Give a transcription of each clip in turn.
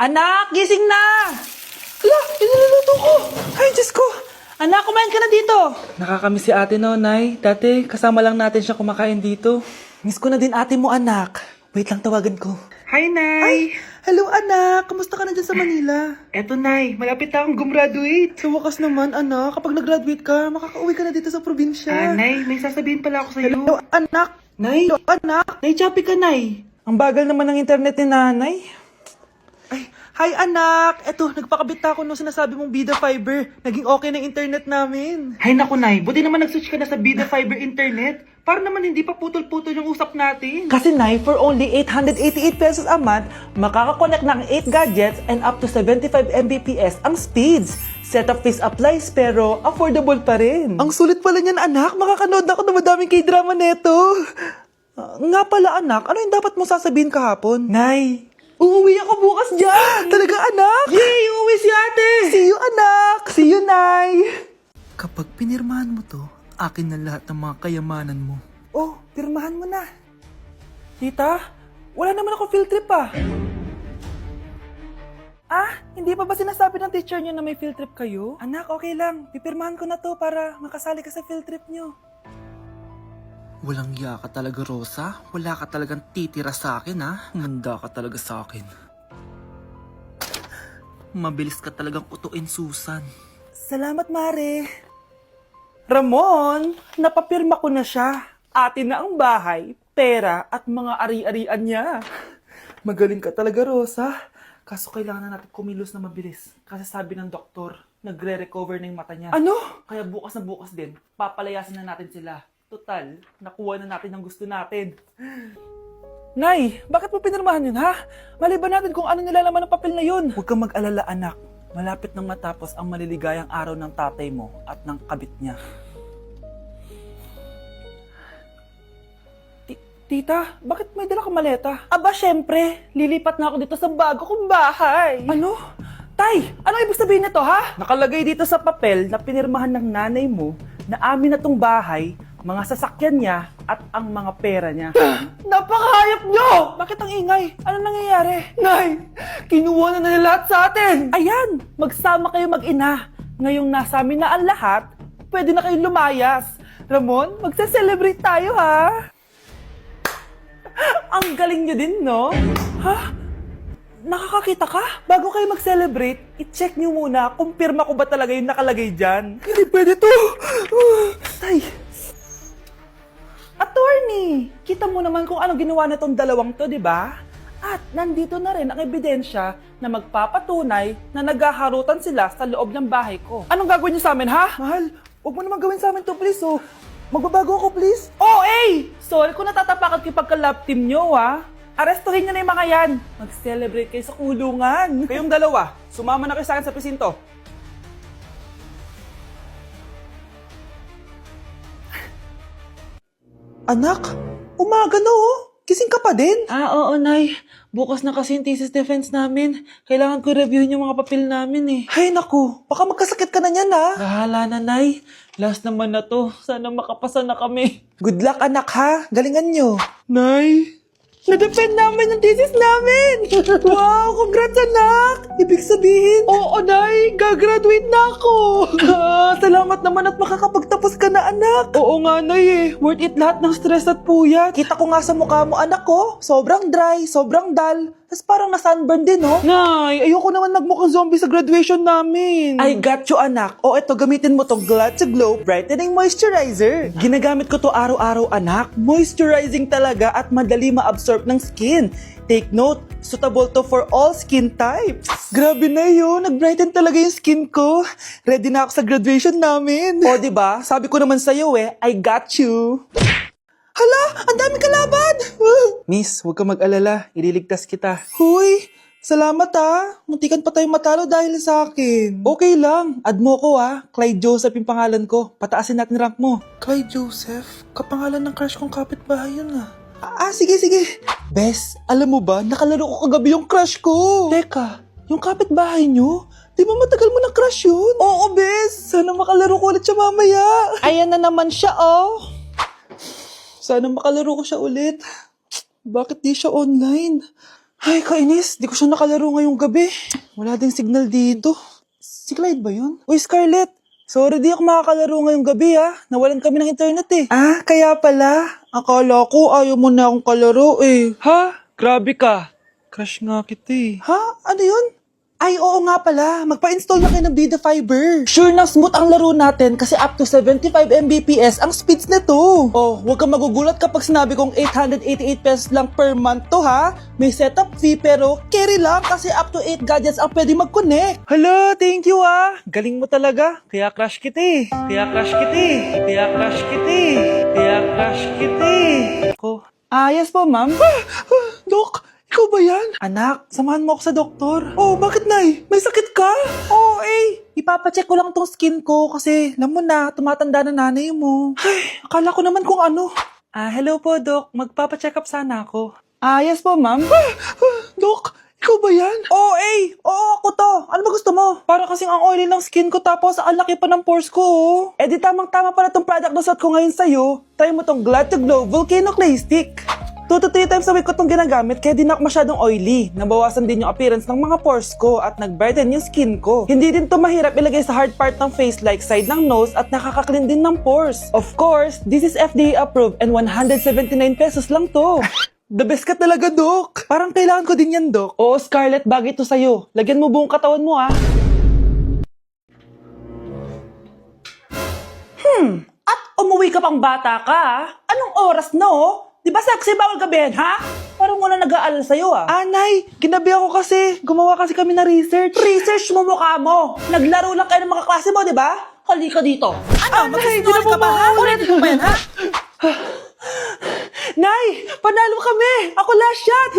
Anak, gising na! Ala, inululuto ko! Ay, Diyos ko! Anak, kumain ka na dito! Nakakamiss si ate no, Nay. Dati, kasama lang natin siya kumakain dito. Miss ko na din ate mo, anak. Wait lang, tawagan ko. Hi, Nay! Ay, hello anak! Kamusta ka na dyan sa Manila? Eto, Nay. Malapit na akong gumraduate. Sa wakas naman, anak, kapag nag-graduate ka, makakauwi ka na dito sa probinsya. Nay, may sasabihin pala ako sa'yo. Hello, anak! Nay! Hello, anak! Nay, choppy ka, Nay! Ang bagal naman ng internet ni nanay. Ay, hi anak! Eto, nagpakabit na ako nung sinasabi mong Bida Fiber. Naging okay na internet namin. Hay naku, Nay. Buti naman nag-switch ka na sa Bida Fiber Internet. Para naman hindi pa putol-putol yung usap natin. Kasi Nay, for only 888 pesos a month, makakakonect ng 8 gadgets and up to 75 Mbps ang speeds. Setup fees applies pero affordable pa rin. Ang sulit pala niyan anak, makakanood ako ng madaming K-drama neto. Nga pala anak, ano yung dapat mo sasabihin kahapon? Nay, uuwi ako bukas dyan! Talaga anak? Yay! Uuwi si ate! See you anak! See you, Nay! Kapag pinirmahan mo to, akin na lahat ng mga kayamanan mo. Oh, pirmahan mo na. Tita, wala naman ako field trip ah. Ah, hindi pa ba sinasabi ng teacher niyo na may field trip kayo? Anak, okay lang. Pipirmahan ko na to para makasali ka sa field trip niyo. Walang iya ka talaga, Rosa. Wala ka talagang titira sa akin, ha? Manda ka talaga sa akin. Mabilis ka talagang utuin, Susan. Salamat, Mare. Ramon, napapirma ko na siya. Atin na ang bahay, pera at mga ari-arian niya. Magaling ka talaga, Rosa. Kaso kailangan na natin kumilos na mabilis. Kasi sabi ng doktor, nagre-recover na yung mata niya. Ano? Kaya bukas na bukas din, papalayasin na natin sila. Total, nakuha na natin ang gusto natin. Nay, bakit mo pinirmahan yun, ha? Maliban natin kung ano nilalaman ng papel na yun. Huwag kang mag-alala, anak. Malapit nang matapos ang maliligayang araw ng tatay mo at ng kabit niya. Tita, bakit may dala kang maleta? Aba, syempre. Lilipat na ako dito sa bago kong bahay. Ano? Tay, ano ibig sabihin nito, ha? Nakalagay dito sa papel na pinirmahan ng nanay mo na amin na tong bahay, mga sasakyan niya at ang mga pera niya. Napakahayop nyo! Bakit ang ingay? Ano nangyayari? Nay, kinuha na nila lahat sa atin! Ayan, magsama kayo mag-ina. Ngayong nasa amin na ang lahat, pwede na kayong lumayas. Ramon, magse-celebrate tayo ha? Ang galing nyo din, no? Ha? Nakakakita ka? Bago kayo mag-celebrate, i-check nyo muna kung pirma ko ba talaga yung nakalagay dyan. Hindi pwede to! Tay! Attorney! Kita mo naman kung anong ginawa na tong dalawang to, di ba? At nandito na rin ang ebidensya na magpapatunay na naghaharutan sila sa loob ng bahay ko. Anong gagawin niyo sa amin, ha? Mahal, huwag mo naman gawin sa amin to, please, oh. Magbabago ako, please. Oh, eh! Sorry kung natatapakan kayo pagka-love team nyo, ha? Arestuhin nyo na yung mga yan. Mag-celebrate kayo sa kulungan. Kayong dalawa, sumama na kayo sa akin sa presinto. Anak, umaga na oh. Gising ka pa din? Oo, Nay. Bukas na kasi yung thesis defense namin. Kailangan ko reviewin yung mga papel namin eh. Hay naku, baka magkasakit ka na niyan ha. Bahala na, Nay. Last naman na to. Sana makapasa na kami. Good luck, anak ha. Galingan nyo. Nay, na-defend namin yung thesis namin! Wow! Congrats, anak! Ibig sabihin... Oo, Nay! Gagraduate na ako! Salamat naman at makakapagtapos ka na, anak! Oo nga, Nay eh. Worth it lahat ng stress at puyat. Kita ko nga sa mukha mo, anak ko. Sobrang dry, sobrang dull. Tapos parang na-sunburn din, no? Nay, ayoko naman magmukhang zombie sa graduation namin. I got you, anak. O, eto, gamitin mo tong Glad to Glow Brightening Moisturizer. Ginagamit ko to araw-araw, anak. Moisturizing talaga at madali ma-absorb ng skin. Take note, suitable to for all skin types. Grabe na yun, nag-brighten talaga yung skin ko. Ready na ako sa graduation namin. O, diba? Sabi ko naman sa'yo eh, I got you. Hala, ang dami kalaban! Miss, huwag ka mag-alala. Ililigtas kita. Huy, salamat ha. Muntikan pa tayong matalo dahil sa akin. Okay lang. Add mo ko ha. Clyde Joseph yung pangalan ko. Pataasin natin rank mo. Clyde Joseph? Kapangalan ng crush kong kapitbahay yun ah. Sige. Bes, alam mo ba, nakalaro ko kagabi yung crush ko. Teka, yung kapitbahay nyo? Di ba matagal mo na crush yun? Oo, Bes. Sana makalaro ko ulit siya mamaya. Ayan na naman siya, oh. Sana makalaro ko siya ulit. Bakit di siya online? Ay, kainis. Di ko siya nakalaro ngayong gabi. Wala ding signal dito. Si Clyde ba yun? Uy, Scarlett. Sorry, di ako makakalaro ngayong gabi Nawalan kami ng internet eh. Ah, kaya pala. Akala ko ayaw mo na akong kalaro eh. Ha? Grabe ka. Crush nga kita eh. Ha? Ano yun? Ay, oo nga pala. Magpa-install na kayo ng Vida Fiber. Sure na smooth ang laro natin kasi up to 75 Mbps ang speeds nito. Oh, huwag kang magugulat kapag sinabi kong 888 pesos lang per month to ha. May setup fee pero carry lang kasi up to 8 gadgets ang pwede mag-connect. Hello, thank you Galing mo talaga. Kaya crush kita eh. Kaya crush kita eh. Kaya crush kita eh. Kaya crush kita eh. Ako. Yes po, ma'am. Dok, ikaw ba yan? Anak, samahan mo ako sa doktor. Oh, bakit nay? May sakit ka? Oo, ipapacheck ko lang tong skin ko kasi alam mo na, tumatanda na nanay mo. Ay, akala ko naman kung ano. Hello po, Dok. Magpapacheck up sana ako. Yes po, ma'am. Dok, ikaw ba yan? Oo, ako to. Ano ba gusto mo? Para kasing ang oily ng skin ko tapos ang laki pa ng pores ko. Di tamang-tama pala tong product na suot ko ngayon sa'yo. Try mo tong Glad to Glow Volcano Clay Stick. 2 to 3 times a week ko itong ginagamit kaya di na ako masyadong oily. Nabawasan din yung appearance ng mga pores ko at nag-brighten yung skin ko. Hindi din to mahirap ilagay sa hard part ng face like side ng nose at nakaka-clean din ng pores. Of course, this is FDA approved and 179 pesos lang to. The best ka talaga, Dok. Parang kailangan ko din yan, Dok. Oo, Scarlett, bagay to sa'yo. Lagyan mo buong katawan mo, At umuwi ka pang bata ka, Anong oras no? Di ba saksi bawal gabihan, ha? Parang wala nag-aalala sa'yo, Nay, ginabi ako kasi. Gumawa kasi kami na research. Research mo mukha mo. Naglaro lang kayo ng mga klase mo, di ba? Halika dito. Ano? Mag-sinungaling ka ba ha? Ulitin ko ba yan ha? Nay, panalo kami. Ako last shot.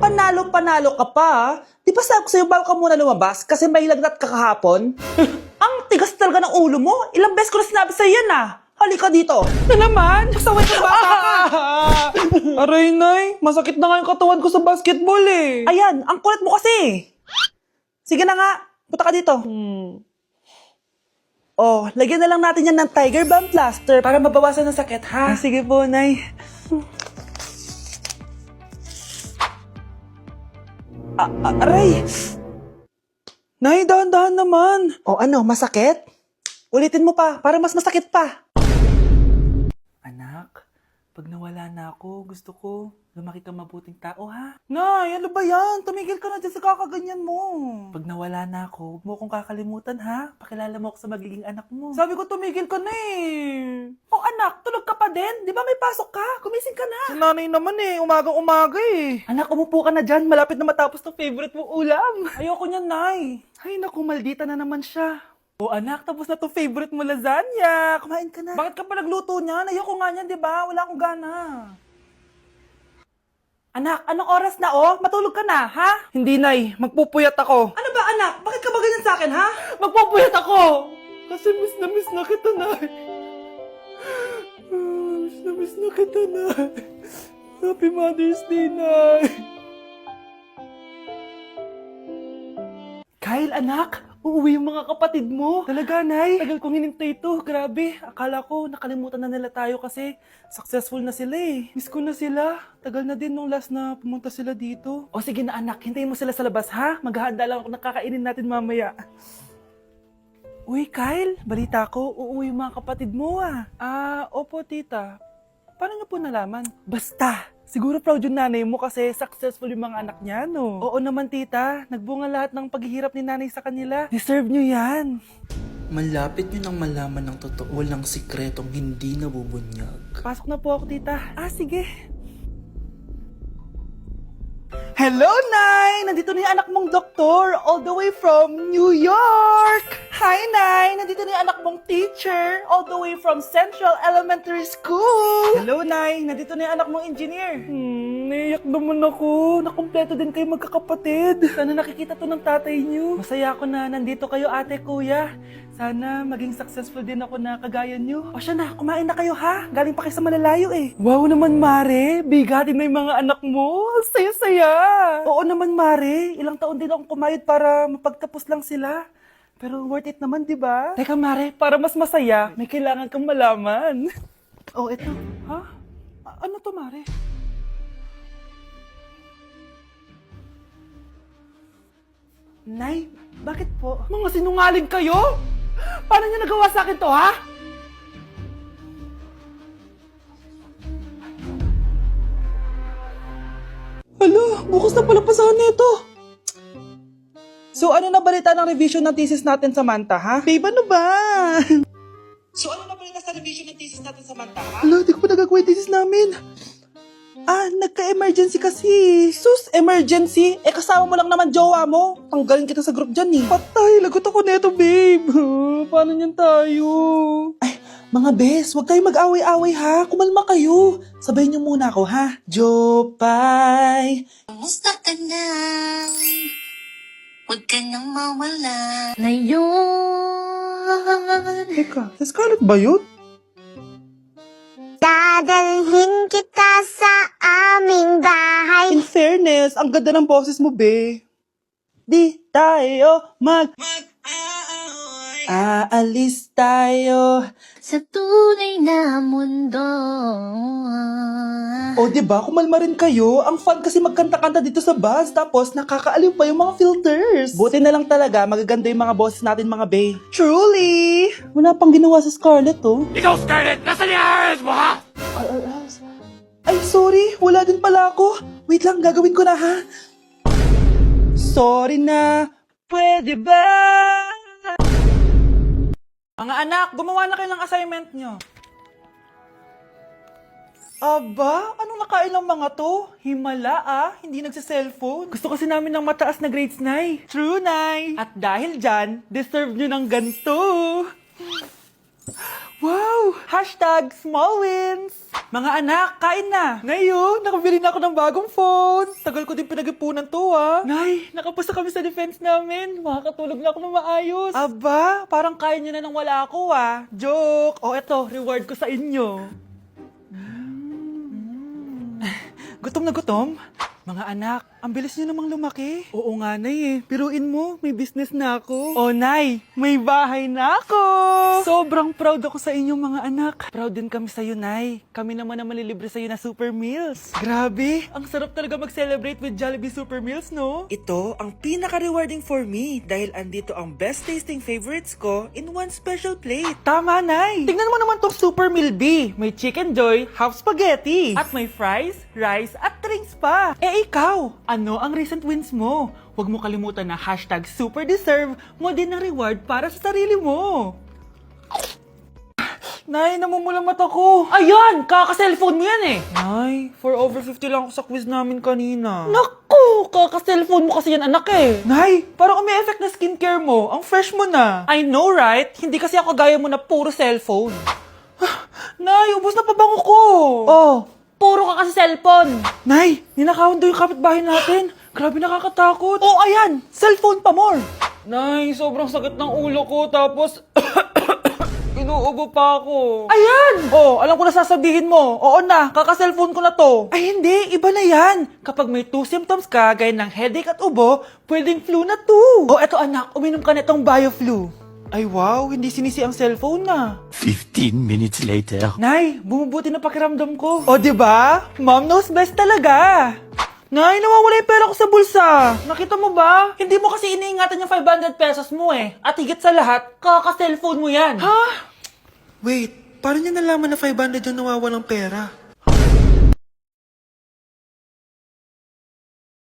Panalo ka pa, Di ba sabi ko sa'yo bawal ka muna lumabas kasi may lagnat ka kahapon? Ang tigas talaga ng ulo mo. Ilang beses ko na sinabi sa'yo yan, Halika dito. Na naman? Pasaway ka bata ka. Aray, Nay. Masakit na nga yung katawan ko sa basketball eh. Ayan, ang kulit mo kasi. Sige na nga. Punta ka dito. Oh, lagyan na lang natin yan ng Tiger Balm Plaster para mabawasan ng sakit, ha? Sige po, Nay. Aray! Nay, dahan-dahan naman. O ano, masakit? Ulitin mo pa, para mas masakit pa. Anak, pag nawala na ako, gusto ko lumaki ka mabuting tao, ha? Nay, ano ba yan? Tumigil ka na dyan sa kakaganyan mo. Pag nawala na ako, huwag mo akong kakalimutan, ha? Pakilala mo ako sa magiging anak mo. Sabi ko, tumigil ka na eh. Oh, anak, tulog ka pa din? Di ba may pasok ka? Gumising ka na. Si nanay naman umagang-umaga eh. Anak, umupo ka na dyan. Malapit na matapos ng favorite mong ulam. Ayoko niyan, Nay. Ay, naku, maldita na naman siya. Oh, anak, tapos na to favorite mo lasagna. Kumain ka na. Bakit ka pa nagluto niyan? Ayoko nga niyan, di ba? Wala akong gana. Anak, anong oras na Matulog ka na, ha? Hindi, Nay. Magpupuyat ako. Ano ba, anak? Bakit ka ba ganyan sa akin, ha? Magpupuyat ako! Kasi miss na kita, Nay. Miss na kita, Nay. Happy Mother's Day, Nay. Kyle, anak, uuwi yung mga kapatid mo. Talaga, Nay? Tagal kong hinintay ito. Grabe. Akala ko nakalimutan na nila tayo kasi successful na sila eh. Miss ko na sila. Tagal na din nung last na pumunta sila dito. O sige na, anak. Hintayin mo sila sa labas, ha? Maghahanda lang ako na kakainin natin mamaya. Uy, Kyle. Balita ko, uuwi yung mga kapatid mo, opo, tita. Paano niyo po nalaman? Basta! Siguro proud yung nanay mo kasi successful yung mga anak niya, no? Oo naman, tita. Nagbunga lahat ng paghihirap ni nanay sa kanila. Deserve nyo yan. Malapit nyo nang malaman ng totoo lang sikretong hindi nabubunyag. Pasok na po ako, tita. Sige. Hello, Nay! Nandito na yung anak mong doktor all the way from New York! Hi, Nay! Nandito na yung anak mong teacher all the way from Central Elementary School! Hello, Nay! Nandito na yung anak mong engineer! Naiyak naman ako. Nakumpleto din kayo magkakapatid. Sana nakikita to ng tatay niyo. Masaya ako na nandito kayo, ate, kuya. Sana maging successful din ako na kagaya niyo. O siya na, kumain na kayo ha? Galing pa kayo sa malalayo eh. Wow naman, Mare. Bigatin na yung mga anak mo. Saya-saya. Oo naman, Mare. Ilang taon din akong kumayod para mapagtapos lang sila. Pero worth it naman, di ba? Teka, Mare, para mas masaya, may kailangan kang malaman. Oh, eto. Ha? Ano to, Mare? Nay, bakit po? Mga sinungaling kayo? Paano niyo nagawa sa akin to, ha? Hala, bukas na pala pasahan nito. So ano na balita ng revision ng thesis natin, Samantha, ha? Babe, ano ba? So ano na balita sa revision ng thesis natin, Samantha, ha? Hala, di ko pa nagagawa yung thesis namin. Nagka-emergency kasi. Sus, emergency? Kasama mo lang naman jowa mo. Tanggalin kita sa group dyan eh. Patay, lagot ako neto, babe. Paano niyan tayo? Ay, mga bes, huwag kayo mag-away-away ha. Kumalma kayo. Sabayin niyo muna ako ha. Jopay. Kumusta ka na? Huwag ka nang mawala. Ngayon, Teka, si Scarlett ba yun? dadalhin kita sa aming bahay. In fairness, ang ganda ng boses mo, be. Di tayo aalis tayo. Sa tunay na mundo. O, diba? Kumalma rin kayo. Ang fun kasi magkanta-kanta dito sa bus. Tapos, nakakaaliw pa yung mga filters. Buti na lang talaga, magaganda yung mga boses natin, mga bay. Truly! Wala pang ginawa sa Scarlett, oh. Ikaw, Scarlett! Nasaan yung IRS mo, ha? Ay, sorry. Wala din pala ako. Wait lang, gagawin ko na, ha? Sorry na. Pwede ba? Mga anak, gumawa na kayo ng assignment nyo. Aba, anong nakain ng mga to? Himala hindi nagsa-cellphone. Gusto kasi namin ng mataas na grades, Nay. True, Nay. At dahil dyan, deserve nyo ng ganito. Wow! Hashtag small wins! Mga anak, kain na! Ngayon, nakabili na ako ng bagong phone. Tagal ko din pinag-ipunan to, Nay, nakapasa kami sa defense namin. Makakatulog na ako ng maayos. Aba, parang kaya nyo na nang wala ako, Joke! O eto, reward ko sa inyo. Gutom na gutom? Mga anak, ang bilis niyo namang lumaki. Oo nga, Nay, Piruin mo, may business na ako. Oh, Nay, may bahay na ako. Sobrang proud ako sa inyong mga anak. Proud din kami sa'yo, Nay. Kami naman na malilibre sa'yo na Super Meals. Grabe, ang sarap talaga mag-celebrate with Jollibee Super Meals, no? Ito ang pinaka-rewarding for me dahil andito ang best tasting favorites ko in one special plate. Tama, Nay. Tingnan mo naman tong Super Meal B. May Chicken Joy, half spaghetti. At may fries, rice, at drinks pa. Ikaw, ano ang recent wins mo? Huwag mo kalimutan na hashtag super deserve mo din ng reward para sa sarili mo. Nay, namumulang mata ko. Ayan, kaka-cellphone mo yan Nay, 4 over 50 lang ako sa quiz namin kanina. Naku, kaka-cellphone mo kasi yan anak Nay, parang may effect na skincare mo. Ang fresh mo na. I know, right? Hindi kasi ako gaya mo na puro cellphone. Nay, ubos na pabango ko. Oh, puro ka kasi cellphone. Nay, ninakawan daw yung kapitbahay natin. Grabe nakakatakot. Oh, ayan, cellphone pa more. Nay, sobrang sakit ng ulo ko tapos inuubo pa ako. Ayan! Oh, alam ko na sasabihin mo. Oo na, kaka-cellphone ko na to. Ay hindi, iba na yan. Kapag may 2 symptoms ka, gaya ng headache at ubo, pwedeng flu na to. Oh, eto anak, uminom ka na itong BioFlu. Ay wow, hindi sinisi ang cellphone na. 15 minutes later. Nay, bumubuti na pakiramdam ko. O, diba? Mom knows best talaga. Nay, nawawala yung pera ko sa bulsa. Nakita mo ba? Hindi mo kasi iniingatan yung 500 pesos mo At higit sa lahat, kaka-cellphone mo yan. Ha? Wait, paano niya nalaman na 500 yung nawawalang pera?